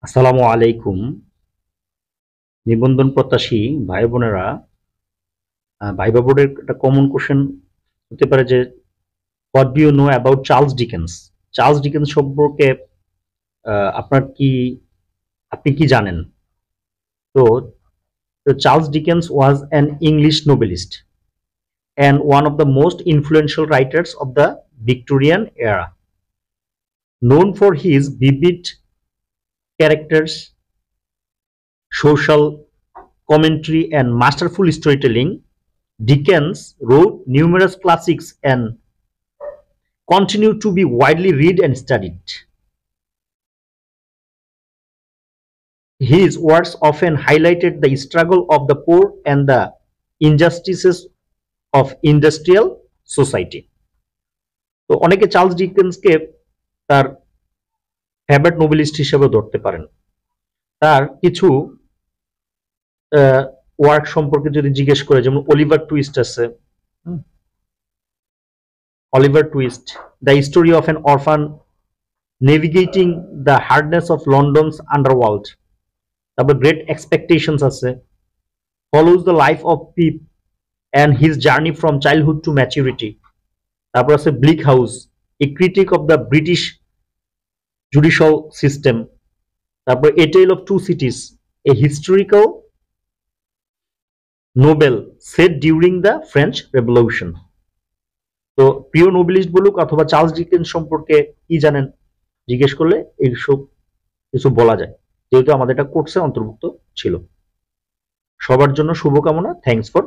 আসসালামু আলাইকুম। নিবন্ধন প্রত্যাশী ভাই বোনেরা, ভাইবা বোর্ডের একটা কমন কোশ্চেন হতে পারে যে what do you know about Charles Dickens. Charles Dickens সম্পর্কে আপনার কি আপনি কি জানেন? তো Charles Dickens was an English novelist and one of the most influential writers of the Victorian era, known for his vivid characters, social commentary, and masterful storytelling. Dickens wrote numerous classics and continue to be widely read and studied. His works often highlighted the struggle of the poor and the injustices of industrial society. তো অনেকে Charles ডিকেন্সকে তার favourite noblest হিসেবে ধরতে পারেন। তার কিছু work সম্পর্কে যদি জিজ্ঞেস করে, যেমন অলিভার টুইস্ট আছে, Oliver Twist, the story of an orphan navigating the hardness of London's underworld, তারপর গ্রেট এক্সপেকটেশনস আছে, follows the life of Pip and his journey from childhood to maturity, তারপর আছে Bleak House, a critique of the British judicial system, তারপর a Tale of Two Cities, a historical novel set during the French revolution. তো প্রিয় noblest বলুক অথবা Charles Dickens সম্পর্কে কি জানেন জিজ্ঞেস করলে এইসব কিছু বলা যায়, যেহেতু আমাদের এটা কোর্সে অন্তর্ভুক্ত ছিল। সবার জন্য শুভকামনা। Thanks for